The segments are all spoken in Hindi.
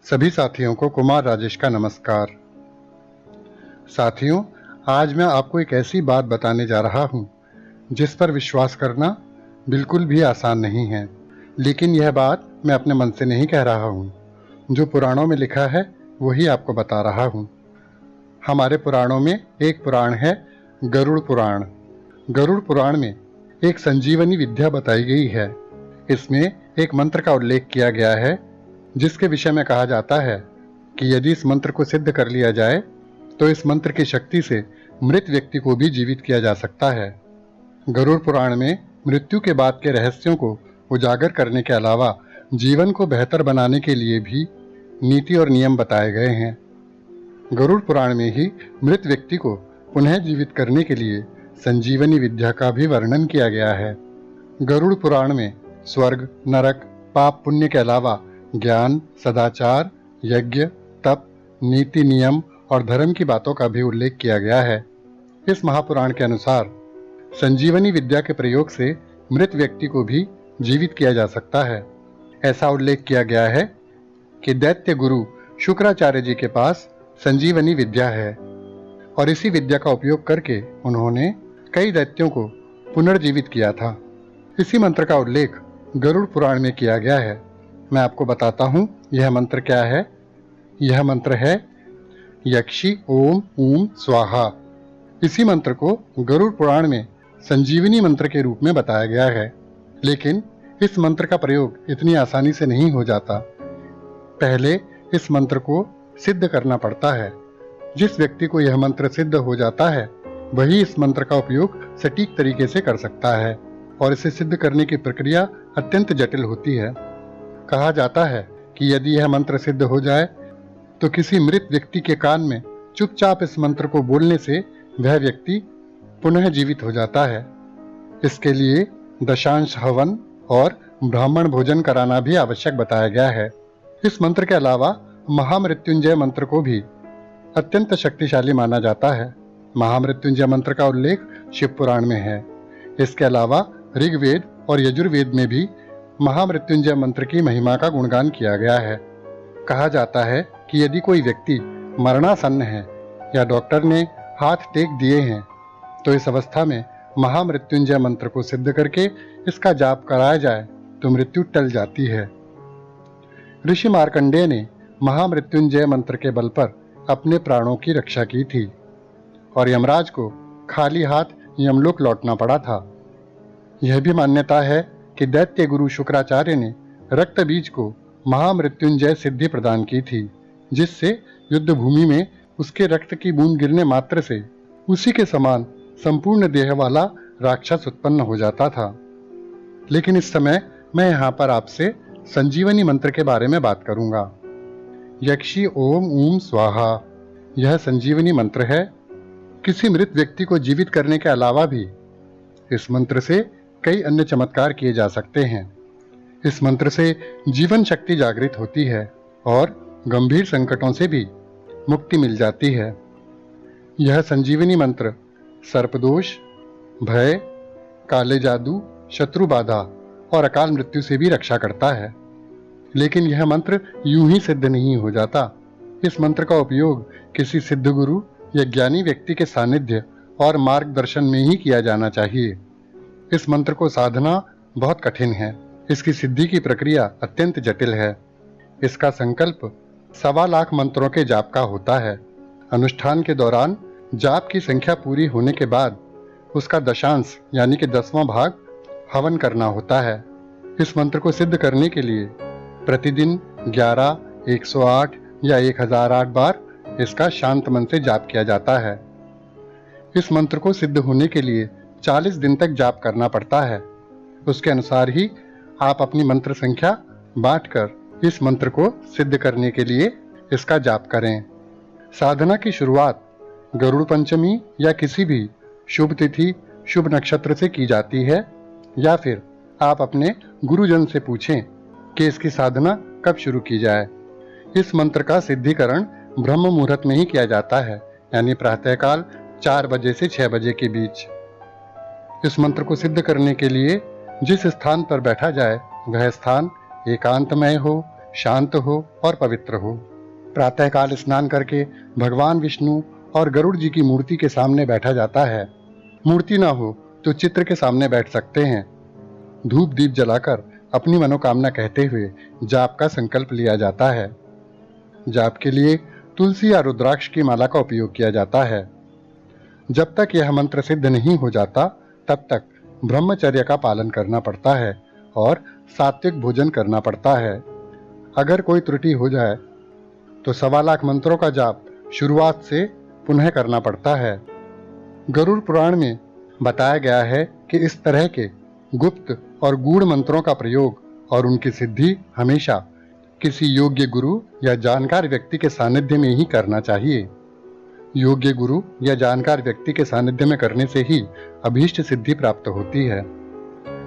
सभी साथियों को कुमार राजेश का नमस्कार। साथियों, आज मैं आपको एक ऐसी बात बताने जा रहा हूँ जिस पर विश्वास करना बिल्कुल भी आसान नहीं है। लेकिन यह बात मैं अपने मन से नहीं कह रहा हूँ। जो पुराणों में लिखा है वही आपको बता रहा हूँ। हमारे पुराणों में एक पुराण है गरुड़ पुराण। गरुड़ पुराण में एक संजीवनी विद्या बताई गई है। इसमें एक मंत्र का उल्लेख किया गया है जिसके विषय में कहा जाता है कि यदि इस मंत्र को सिद्ध कर लिया जाए तो इस मंत्र की शक्ति से मृत व्यक्ति को भी जीवित किया जा सकता है। गरुड़ पुराण में मृत्यु के बाद के रहस्यों को उजागर करने के अलावा जीवन को बेहतर बनाने के लिए भी नीति और नियम बताए गए हैं। गरुड़ पुराण में ही मृत व्यक्ति को पुनः जीवित करने के लिए संजीवनी विद्या का भी वर्णन किया गया है। गरुड़ पुराण में स्वर्ग, नरक, पाप पुण्य के अलावा ज्ञान, सदाचार, यज्ञ, तप, नीति नियम और धर्म की बातों का भी उल्लेख किया गया है। इस महापुराण के अनुसार संजीवनी विद्या के प्रयोग से मृत व्यक्ति को भी जीवित किया जा सकता है। ऐसा उल्लेख किया गया है कि दैत्य गुरु शुक्राचार्य जी के पास संजीवनी विद्या है और इसी विद्या का उपयोग करके उन्होंने कई दैत्यों को पुनर्जीवित किया था। इसी मंत्र का उल्लेख गरुड़ पुराण में किया गया है। मैं आपको बताता हूँ यह मंत्र क्या है। यह मंत्र है यक्षी ओम ऊम स्वाहा। इसी मंत्र को गरुड़ पुराण में संजीवनी मंत्र के रूप में बताया गया है। लेकिन इस मंत्र का प्रयोग इतनी आसानी से नहीं हो जाता। पहले इस मंत्र को सिद्ध करना पड़ता है। जिस व्यक्ति को यह मंत्र सिद्ध हो जाता है वही इस मंत्र का उपयोग सटीक तरीके से कर सकता है और इसे सिद्ध करने की प्रक्रिया अत्यंत जटिल होती है। कहा जाता है कि यदि यह मंत्र सिद्ध हो जाए तो किसी मृत व्यक्ति के कान में चुपचाप इस मंत्र को बोलने से वह व्यक्ति पुनः जीवित हो जाता है। इसके लिए दशांश हवन और ब्राह्मण भोजन कराना भी आवश्यक बताया गया है। इस मंत्र के अलावा महामृत्युंजय मंत्र को भी अत्यंत शक्तिशाली माना जाता है। महामृत्युंजय मंत्र का उल्लेख शिव पुराण में है। इसके अलावा ऋग्वेद और यजुर्वेद में भी महामृत्युंजय मंत्र की महिमा का गुणगान किया गया है। कहा जाता है कि यदि कोई व्यक्ति मरणासन्न है या डॉक्टर ने हाथ टेक दिए हैं तो इस अवस्था में महामृत्युंजय मंत्र को सिद्ध करके इसका जाप कराया जाए तो मृत्यु टल जाती है। ऋषि मार्कंडेय ने महामृत्युंजय मंत्र के बल पर अपने प्राणों की रक्षा की थी और यमराज को खाली हाथ यमलोक लौटना पड़ा था। यह भी मान्यता है कि दैत्य गुरु शुक्राचार्य ने रक्त बीज को महामृत्युंजय सिद्धि प्रदान की थी, जिससे युद्ध भूमि में उसके रक्त की बूंद गिरने मात्र से उसी के समान संपूर्ण देह वाला राक्षस उत्पन्न हो जाता था। लेकिन इस समय मैं यहाँ पर आपसे संजीवनी मंत्र के बारे में बात करूंगा। यक्षी ओम ऊम स्वाहा यह संजीवनी मंत्र है। किसी मृत व्यक्ति को जीवित करने के अलावा भी इस मंत्र से कई अन्य चमत्कार किए जा सकते हैं। इस मंत्र से जीवन शक्ति जागृत होती है और गंभीर संकटों से भी मुक्ति मिल जाती है। यह संजीवनी मंत्र सर्पदोष, भय, काले जादू, शत्रु बाधा और अकाल मृत्यु से भी रक्षा करता है। लेकिन यह मंत्र यूं ही सिद्ध नहीं हो जाता। इस मंत्र का उपयोग किसी सिद्ध गुरु या ज्ञानी व्यक्ति के सानिध्य और मार्गदर्शन में ही किया जाना चाहिए। इस मंत्र को साधना बहुत कठिन है। इसकी सिद्धि की प्रक्रिया अत्यंत जटिल है। इसका संकल्प 1.25 लाख मंत्रों के जाप का होता है। अनुष्ठान के दौरान जाप की संख्या पूरी होने के बाद उसका दशांश यानी कि 10वां भाग हवन करना होता है। इस मंत्र को सिद्ध करने के लिए प्रतिदिन 11, 108 या 1008 बार इसका शांत मन से जाप किया जाता है। इस मंत्र को सिद्ध होने के लिए 40 दिन तक जाप करना पड़ता है। उसके अनुसार ही आप अपनी मंत्र संख्या बांटकर इस मंत्र को सिद्ध करने के लिए इसका जाप करें। साधना की शुरुआत गरुड़ पंचमी या किसी भी शुभ तिथि, शुभ नक्षत्र से की जाती है या फिर आप अपने गुरुजन से पूछें कि इसकी साधना कब शुरू की जाए। इस मंत्र का सिद्धिकरण ब्रह्म मुहूर्त में ही किया जाता है, यानी प्रातःकाल 4 बजे से 6 बजे के बीच। इस मंत्र को सिद्ध करने के लिए जिस स्थान पर बैठा जाए वह स्थान एकांतमय हो शांत हो और पवित्र हो। प्रातःकाल स्नान करके भगवान विष्णु और गरुड़ जी की मूर्ति के सामने बैठा जाता है। मूर्ति ना हो तो चित्र के सामने बैठ सकते हैं। धूप दीप जलाकर अपनी मनोकामना कहते हुए जाप का संकल्प लिया जाता है। जाप के लिए तुलसी या रुद्राक्ष की माला का उपयोग किया जाता है। जब तक यह मंत्र सिद्ध नहीं हो जाता तब तक ब्रह्मचर्य का पालन करना पड़ता है और सात्विक भोजन करना पड़ता है। अगर कोई त्रुटि हो जाए तो 1.25 लाख मंत्रों का जाप शुरुआत से पुनः करना पड़ता है। गरुड़ पुराण में बताया गया है कि इस तरह के गुप्त और गूढ़ मंत्रों का प्रयोग और उनकी सिद्धि हमेशा किसी योग्य गुरु या जानकार व्यक्ति के सानिध्य में ही करना चाहिए। योग्य गुरु या जानकार व्यक्ति के सानिध्य में करने से ही अभीष्ट सिद्धि प्राप्त होती है।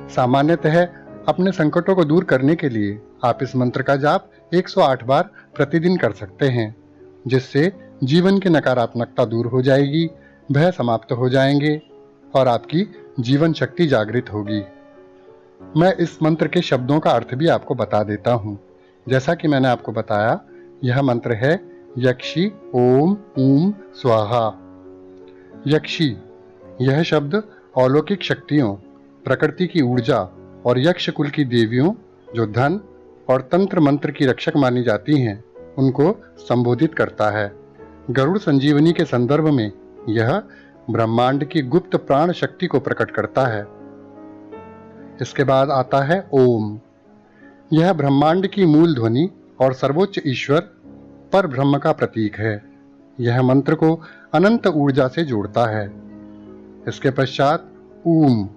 सामान्यतः अपने संकटों को दूर करने के लिए आप इस मंत्र का जाप 108 बार प्रतिदिन कर सकते हैं, जिससे जीवन की नकारात्मकता दूर हो जाएगी, भय समाप्त हो जाएंगे और आपकी जीवन शक्ति जागृत होगी। मैं इस मंत्र के शब्दों का अर्थ भी आपको बता देता हूँ। जैसा कि मैंने आपको बताया, यह मंत्र है यक्षी ओम ऊम स्वाहा। यक्षी, यह शब्द अलौकिक शक्तियों, प्रकृति की ऊर्जा और यक्ष कुल की देवियों जो धन और तंत्र मंत्र की रक्षक मानी जाती हैं, उनको संबोधित करता है। गरुड़ संजीवनी के संदर्भ में यह ब्रह्मांड की गुप्त प्राण शक्ति को प्रकट करता है। इसके बाद आता है ओम। यह ब्रह्मांड की मूल ध्वनि और सर्वोच्च ईश्वर पर ब्रह्म का प्रतीक है। यह मंत्र को अनंत ऊर्जा से जोड़ता है। इसके पश्चात ऊम।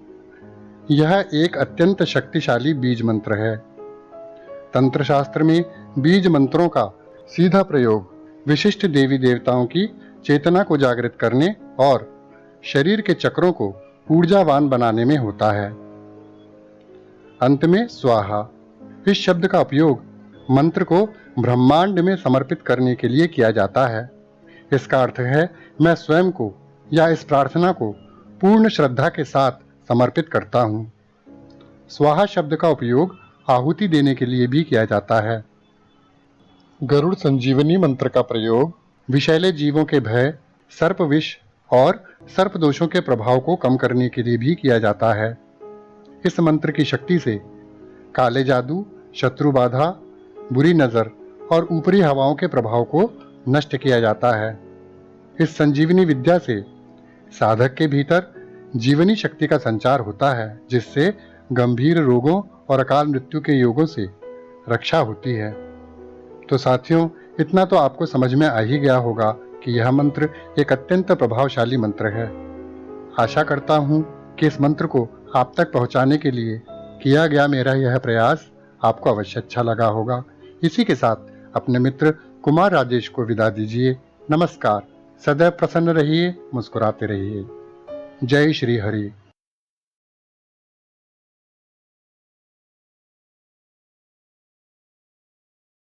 यह एक अत्यंत शक्तिशाली बीज मंत्र है। तंत्र शास्त्र में बीज मंत्रों का सीधा प्रयोग विशिष्ट देवी देवताओं की चेतना को जागृत करने और शरीर के चक्रों को ऊर्जावान बनाने में होता है। अंत में स्वाहा। इस शब्द का उपयोग मंत्र को ब्रह्मांड में समर्पित करने के लिए किया जाता है। इसका अर्थ है मैं स्वयं को या इस प्रार्थना को पूर्ण श्रद्धा के साथ समर्पित करता हूँ। स्वाहा शब्द का उपयोग आहुति देने के लिए भी किया जाता है। गरुड़ संजीवनी मंत्र का प्रयोग विषैले जीवों के भय, सर्प विष और सर्प दोषों के प्रभाव को कम करने के लिए भी किया जाता है। इस मंत्र की शक्ति से काले जादू, शत्रु बाधा, बुरी नजर और ऊपरी हवाओं के प्रभाव को नष्ट किया जाता है। इस संजीवनी विद्या से साधक के भीतर जीवनी शक्ति का संचार होता है, जिससे गंभीर रोगों और अकाल मृत्यु के योगों से रक्षा होती है। तो साथियों, इतना तो आपको समझ में आ ही गया होगा कि यह मंत्र एक अत्यंत प्रभावशाली मंत्र है। आशा करता हूँ कि इस मंत्र को आप तक पहुँचाने के लिए किया गया मेरा यह प्रयास आपको अवश्य अच्छा लगा होगा। इसी के साथ अपने मित्र कुमार राजेश को विदा दीजिए। नमस्कार। सदैव प्रसन्न रहिए, मुस्कुराते रहिए। जय श्री हरि।